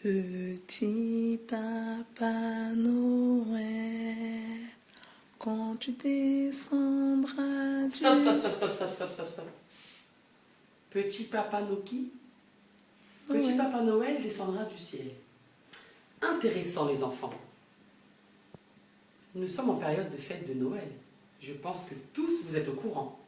Petit Papa Noël, quand tu descendras du... Stop. Petit Papa Noki, Petit Papa Noël descendra du ciel. Intéressant les enfants. Nous sommes en période de fête de Noël. Je pense que tous vous êtes au courant.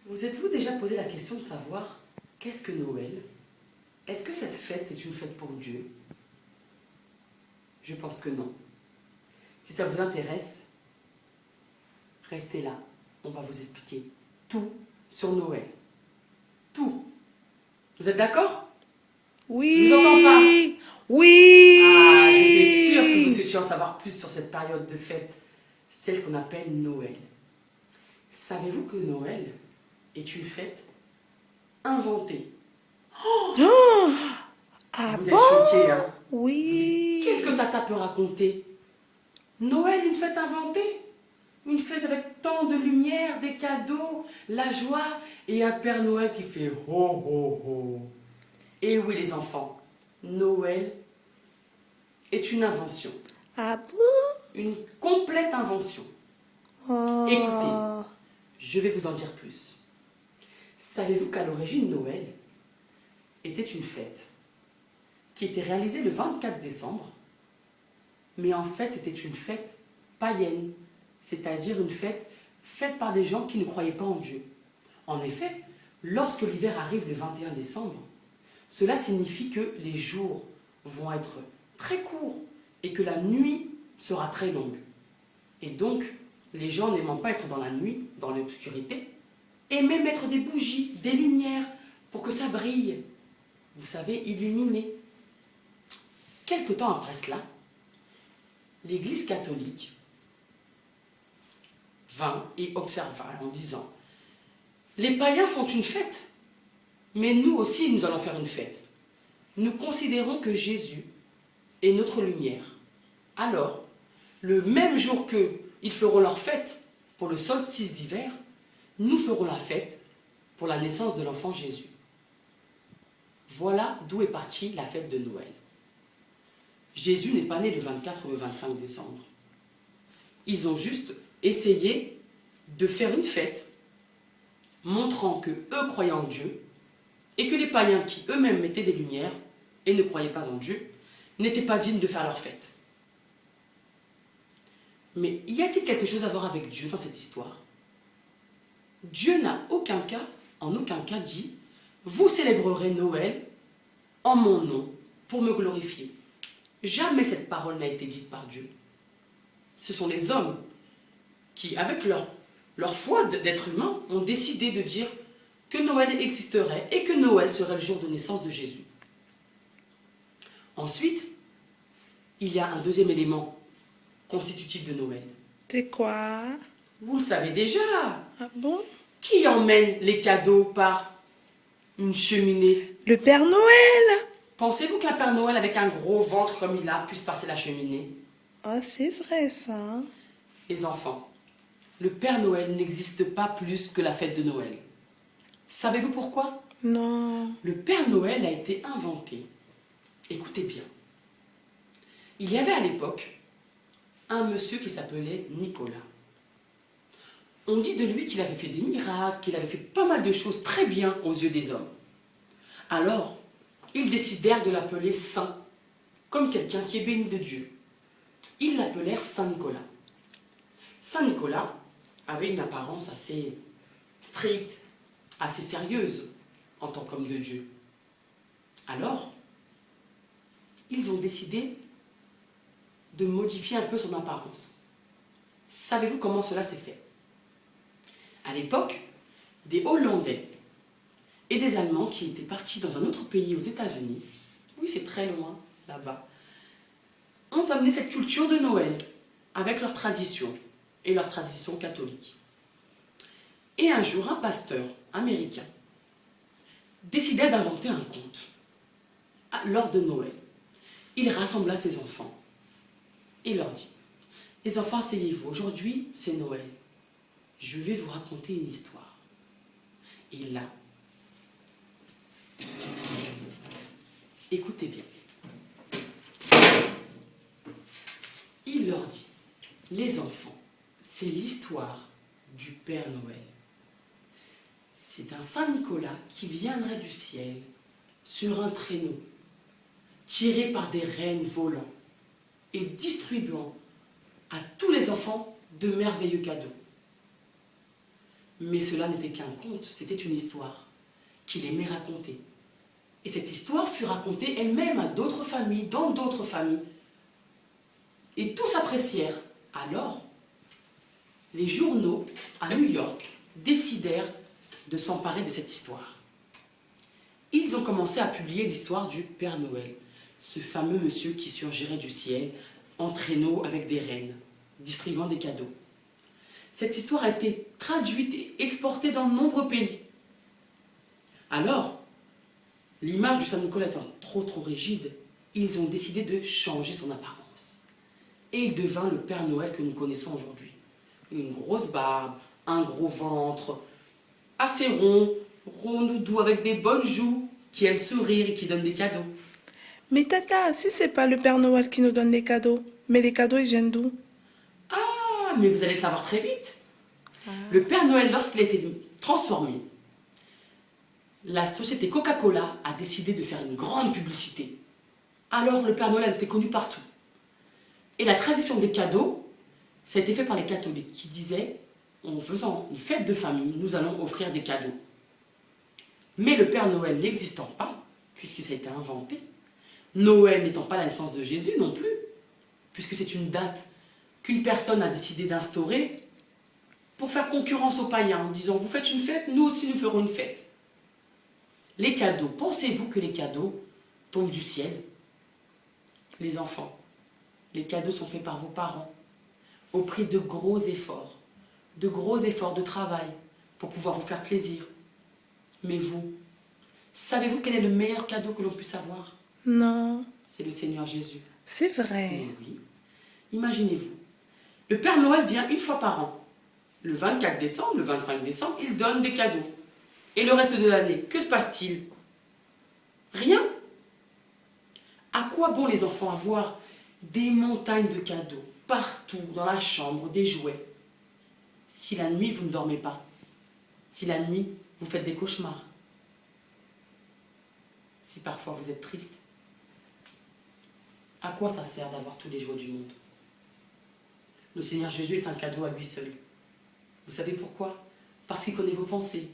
Vous êtes-vous déjà posé la question de savoir qu'est-ce que Noël? Est-ce que cette fête est une fête pour Dieu? Je pense que non. Si ça vous intéresse, restez là. On va vous expliquer tout sur Noël. Tout. Vous êtes d'accord? Oui. Je vous entends pas. Oui. Ah, j'étais sûre que vous souhaitiez en savoir plus sur cette période de fête, celle qu'on appelle Noël. Savez-vous que Noël est une fête inventée? Ah Vous êtes bon? choqués, hein? Oui. Qu'est-ce que Tata peut raconter? Noël, une fête inventée? Une fête avec tant de lumière, des cadeaux, la joie et un Père Noël qui fait ho ho ho. Et oui les enfants, Noël est une invention. Ah bon? Une complète invention. Oh. Écoutez, je vais vous en dire plus. Savez-vous qu'à l'origine, Noël était une fête qui était réalisée le 24 décembre, mais en fait c'était une fête païenne, c'est-à-dire une fête faite par des gens qui ne croyaient pas en Dieu. En effet, lorsque l'hiver arrive le 21 décembre, cela signifie que les jours vont être très courts et que la nuit sera très longue. Et donc, les gens n'aimant pas être dans la nuit, dans l'obscurité, aimaient mettre des bougies, des lumières, pour que ça brille. Vous savez, illuminer. Quelque temps après cela, l'Église catholique vint et observa en disant « Les païens font une fête, mais nous aussi nous allons faire une fête. Nous considérons que Jésus est notre lumière. Alors, le même jour qu'ils feront leur fête pour le solstice d'hiver, nous ferons la fête pour la naissance de l'enfant Jésus. » Voilà d'où est partie la fête de Noël. Jésus n'est pas né le 24 ou le 25 décembre. Ils ont juste essayé de faire une fête montrant que eux croyaient en Dieu et que les païens qui eux-mêmes mettaient des lumières et ne croyaient pas en Dieu n'étaient pas dignes de faire leur fête. Mais y a-t-il quelque chose à voir avec Dieu dans cette histoire? Dieu n'a en aucun cas dit « Vous célébrerez Noël en mon nom pour me glorifier ». Jamais cette parole n'a été dite par Dieu. Ce sont les hommes qui, avec leur foi d'être humain, ont décidé de dire que Noël existerait et que Noël serait le jour de naissance de Jésus. Ensuite, il y a un deuxième élément constitutif de Noël. C'est quoi? Vous le savez déjà. Ah bon? Qui emmène les cadeaux par une cheminée? Le Père Noël. Pensez-vous qu'un Père Noël avec un gros ventre comme il a puisse passer la cheminée? Ah, c'est vrai ça. Les enfants, le Père Noël n'existe pas plus que la fête de Noël. Savez-vous pourquoi? Non. Le Père Noël a été inventé. Écoutez bien. Il y avait à l'époque un monsieur qui s'appelait Nicolas. On dit de lui qu'il avait fait des miracles, qu'il avait fait pas mal de choses très bien aux yeux des hommes. Alors, ils décidèrent de l'appeler Saint, comme quelqu'un qui est béni de Dieu. Ils l'appelèrent Saint Nicolas. Saint Nicolas avait une apparence assez stricte, assez sérieuse en tant qu'homme de Dieu. Alors, ils ont décidé de modifier un peu son apparence. Savez-vous comment cela s'est fait? À l'époque, des Hollandais et des Allemands qui étaient partis dans un autre pays aux États-Unis, oui c'est très loin là-bas, ont amené cette culture de Noël avec leurs traditions et leurs traditions catholiques. Et un jour, un pasteur américain décida d'inventer un conte lors de Noël. Il rassembla ses enfants et leur dit « Les enfants, asseyez-vous, aujourd'hui c'est Noël. Je vais vous raconter une histoire. » Et là, écoutez bien. Il leur dit, les enfants, c'est l'histoire du Père Noël. C'est un Saint Nicolas qui viendrait du ciel sur un traîneau, tiré par des rennes volants et distribuant à tous les enfants de merveilleux cadeaux. Mais cela n'était qu'un conte, c'était une histoire qu'il aimait raconter. Et cette histoire fut racontée elle-même à d'autres familles, dans d'autres familles. Et tous apprécièrent. Alors, les journaux à New York décidèrent de s'emparer de cette histoire. Ils ont commencé à publier l'histoire du Père Noël, ce fameux monsieur qui surgirait du ciel en traîneau avec des rennes, distribuant des cadeaux. Cette histoire a été traduite et exportée dans de nombreux pays. Alors, l'image du Saint Nicolas étant trop rigide, ils ont décidé de changer son apparence. Et il devint le Père Noël que nous connaissons aujourd'hui. Une grosse barbe, un gros ventre, assez rond, doux avec des bonnes joues, qui aime sourire et qui donne des cadeaux. Mais tata, si c'est pas le Père Noël qui nous donne les cadeaux, mais les cadeaux, ils viennent d'où? Ah, mais vous allez savoir très vite. Le Père Noël, lorsqu'il a été transformé, la société Coca-Cola a décidé de faire une grande publicité. Alors le Père Noël était connu partout. Et la tradition des cadeaux, ça a été fait par les catholiques qui disaient, en faisant une fête de famille, nous allons offrir des cadeaux. Mais le Père Noël n'existant pas, puisque ça a été inventé, Noël n'étant pas la naissance de Jésus non plus, puisque c'est une date qu'une personne a décidé d'instaurer pour faire concurrence aux païens en disant vous faites une fête, nous aussi nous ferons une fête. Les cadeaux, pensez-vous que les cadeaux tombent du ciel? Les enfants, les cadeaux sont faits par vos parents au prix de gros efforts de travail pour pouvoir vous faire plaisir. Mais vous, savez-vous quel est le meilleur cadeau que l'on puisse avoir? Non, C'est le Seigneur Jésus. c'est vrai. Mais oui. Imaginez-vous, le Père Noël vient une fois par an. Le 24 décembre, le 25 décembre, il donne des cadeaux. Et le reste de l'année, que se passe-t-il? Rien. À quoi bon les enfants avoir des montagnes de cadeaux partout dans la chambre, des jouets, si la nuit vous ne dormez pas, si la nuit vous faites des cauchemars, si parfois vous êtes triste? À quoi ça sert d'avoir tous les jouets du monde? Le Seigneur Jésus est un cadeau à lui seul. Vous savez pourquoi? Parce qu'il connaît vos pensées.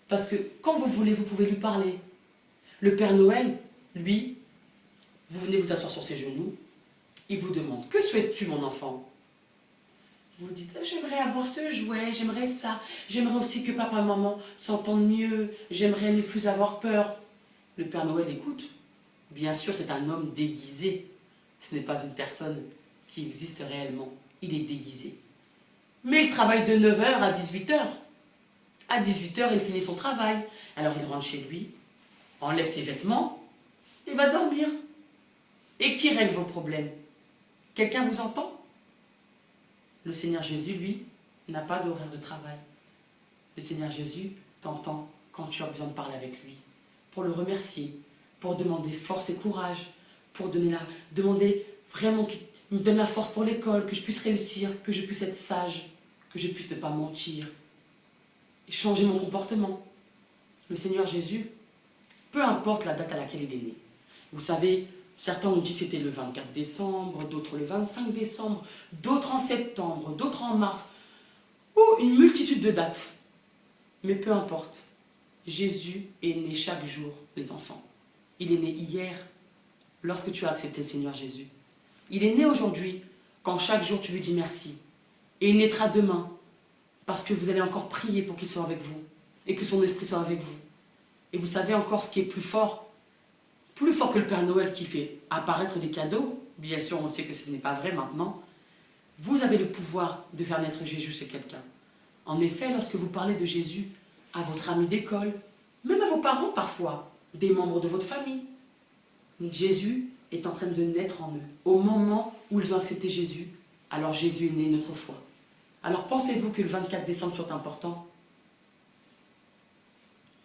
Parce que quand vous voulez, vous pouvez lui parler. Le Père Noël, lui, vous venez vous asseoir sur ses genoux, il vous demande, que souhaites-tu mon enfant? Vous lui dites, j'aimerais avoir ce jouet, j'aimerais ça, j'aimerais aussi que papa et maman s'entendent mieux, j'aimerais ne plus avoir peur. Le Père Noël écoute. Bien sûr, c'est un homme déguisé. Ce n'est pas une personne qui existe réellement. Il est déguisé. Mais il travaille de 9 h à 18 h. À 18 h, il finit son travail. Alors il rentre chez lui, enlève ses vêtements et va dormir. Et qui règle vos problèmes? Quelqu'un vous entend? Le Seigneur Jésus, lui, n'a pas d'horaire de travail. Le Seigneur Jésus t'entend quand tu as besoin de parler avec lui, pour le remercier, pour demander force et courage, pour demander vraiment qu'il me donne la force pour l'école, que je puisse réussir, que je puisse être sage, que je puisse ne pas mentir, et changer mon comportement. Le Seigneur Jésus, peu importe la date à laquelle il est né. Vous savez, certains ont dit que c'était le 24 décembre, d'autres le 25 décembre, d'autres en septembre, d'autres en mars, ou une multitude de dates. Mais peu importe, Jésus est né chaque jour, les enfants. Il est né hier, lorsque tu as accepté le Seigneur Jésus. Il est né aujourd'hui, quand chaque jour tu lui dis merci. Et il naîtra demain, parce que vous allez encore prier pour qu'il soit avec vous, et que son esprit soit avec vous. Et vous savez encore ce qui est plus fort que le Père Noël qui fait apparaître des cadeaux. Bien sûr, on sait que ce n'est pas vrai maintenant. Vous avez le pouvoir de faire naître Jésus chez quelqu'un. En effet, lorsque vous parlez de Jésus à votre ami d'école, même à vos parents parfois, des membres de votre famille, Jésus est en train de naître en eux. Au moment où ils ont accepté Jésus, alors Jésus est né une autre fois. Alors pensez-vous que le 24 décembre soit important?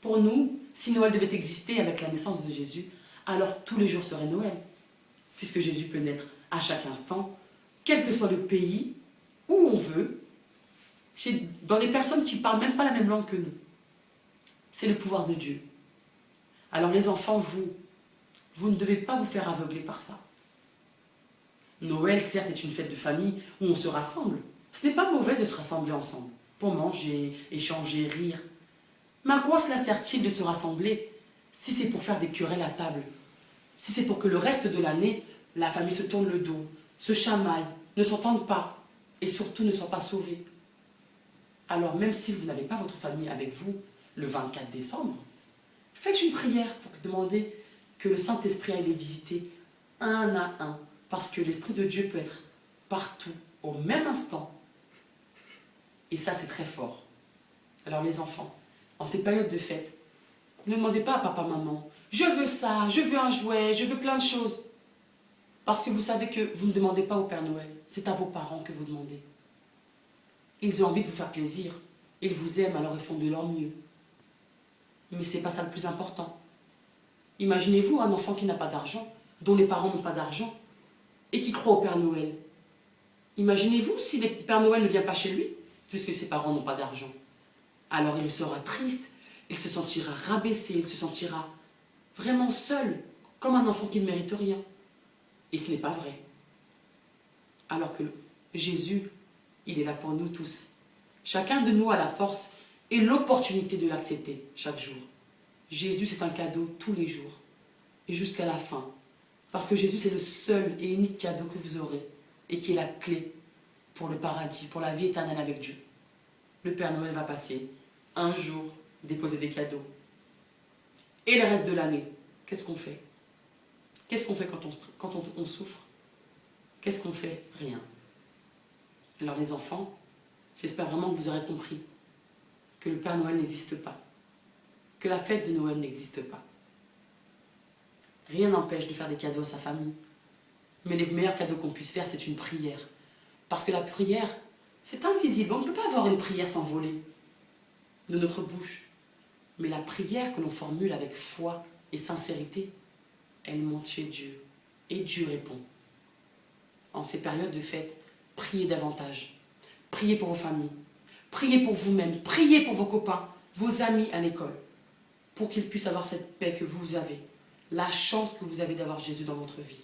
Pour nous, si Noël devait exister avec la naissance de Jésus, alors tous les jours seraient Noël, puisque Jésus peut naître à chaque instant, quel que soit le pays, où on veut, dans les personnes qui ne parlent même pas la même langue que nous. C'est le pouvoir de Dieu. Alors les enfants, vous ne devez pas vous faire aveugler par ça. Noël, certes, est une fête de famille où on se rassemble. Ce n'est pas mauvais de se rassembler ensemble, pour manger, échanger, rire. Mais à quoi cela sert-il de se rassembler si c'est pour faire des querelles à table? Si c'est pour que le reste de l'année, la famille se tourne le dos, se chamaille, ne s'entende pas et surtout ne soit pas sauvée. Alors même si vous n'avez pas votre famille avec vous le 24 décembre, faites une prière pour demander que le Saint-Esprit aille les visiter un à un, parce que l'Esprit de Dieu peut être partout, au même instant. Et ça, c'est très fort. Alors les enfants, en ces périodes de fête, ne demandez pas à papa, maman, je veux ça, je veux un jouet, je veux plein de choses. Parce que vous savez que vous ne demandez pas au Père Noël, c'est à vos parents que vous demandez. Ils ont envie de vous faire plaisir, ils vous aiment, alors ils font de leur mieux. Mais ce n'est pas ça le plus important. Imaginez-vous un enfant qui n'a pas d'argent, dont les parents n'ont pas d'argent, et qui croit au Père Noël. Imaginez-vous si le Père Noël ne vient pas chez lui, puisque ses parents n'ont pas d'argent. Alors il sera triste, il se sentira rabaissé, il se sentira vraiment seul, comme un enfant qui ne mérite rien. Et ce n'est pas vrai. Alors que Jésus, il est là pour nous tous. Chacun de nous a la force et l'opportunité de l'accepter chaque jour. Jésus, c'est un cadeau tous les jours et jusqu'à la fin. Parce que Jésus, c'est le seul et unique cadeau que vous aurez et qui est la clé pour le paradis, pour la vie éternelle avec Dieu. Le Père Noël va passer un jour déposer des cadeaux. Et le reste de l'année, qu'est-ce qu'on fait? Qu'est-ce qu'on fait quand on souffre? Qu'est-ce qu'on fait? Rien. Alors les enfants, j'espère vraiment que vous aurez compris que le Père Noël n'existe pas, que la fête de Noël n'existe pas. Rien n'empêche de faire des cadeaux à sa famille. Mais les meilleurs cadeaux qu'on puisse faire, c'est une prière. Parce que la prière, c'est invisible. On ne peut pas avoir une prière s'envoler de notre bouche. Mais la prière que l'on formule avec foi et sincérité, elle monte chez Dieu. Et Dieu répond. En ces périodes de fête, priez davantage. Priez pour vos familles. Priez pour vous-même. Priez pour vos copains, vos amis à l'école. Pour qu'ils puissent avoir cette paix que vous avez. La chance que vous avez d'avoir Jésus dans votre vie.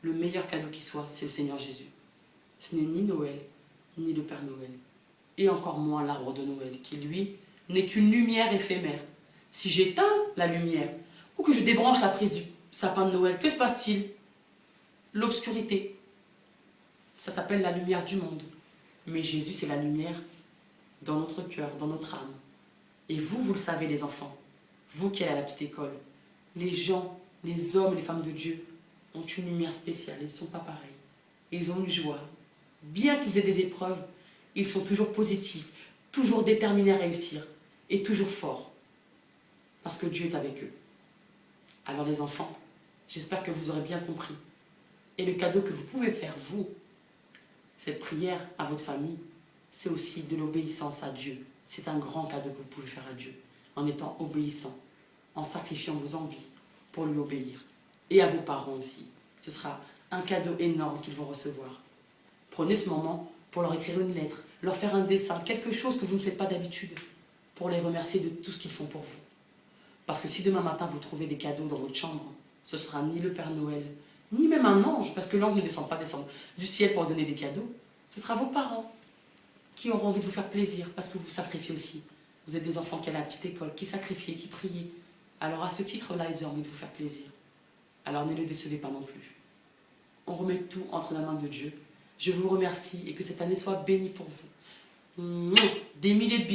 Le meilleur cadeau qui soit, c'est le Seigneur Jésus. Ce n'est ni Noël, ni le Père Noël. Et encore moins l'arbre de Noël, qui lui, n'est qu'une lumière éphémère. Si j'éteins la lumière, ou que je débranche la prise du sapin de Noël, que se passe-t-il? L'obscurité. Ça s'appelle la lumière du monde. Mais Jésus, c'est la lumière dans notre cœur, dans notre âme. Et vous, vous le savez les enfants, vous qui allez à la petite école, les gens, les hommes, les femmes de Dieu ont une lumière spéciale, ils ne sont pas pareils. Ils ont une joie. Bien qu'ils aient des épreuves, ils sont toujours positifs, toujours déterminés à réussir et toujours forts. Parce que Dieu est avec eux. Alors les enfants, j'espère que vous aurez bien compris. Et le cadeau que vous pouvez faire, vous, cette prière à votre famille, c'est aussi de l'obéissance à Dieu. C'est un grand cadeau que vous pouvez faire à Dieu, en étant obéissant, en sacrifiant vos envies pour lui obéir. Et à vos parents aussi. Ce sera un cadeau énorme qu'ils vont recevoir. Prenez ce moment pour leur écrire une lettre, leur faire un dessin, quelque chose que vous ne faites pas d'habitude, pour les remercier de tout ce qu'ils font pour vous. Parce que si demain matin vous trouvez des cadeaux dans votre chambre, ce sera ni le Père Noël, ni même un ange, parce que l'ange ne descend pas du ciel pour donner des cadeaux. Ce sera vos parents qui auront envie de vous faire plaisir, parce que vous sacrifiez aussi. Vous êtes des enfants qui allaient à la petite école, qui sacrifiaient, qui priaient. Alors à ce titre-là, ils ont envie de vous faire plaisir. Alors ne les décevez pas non plus. On remet tout entre la main de Dieu. Je vous remercie et que cette année soit bénie pour vous. Des milliers de bisous.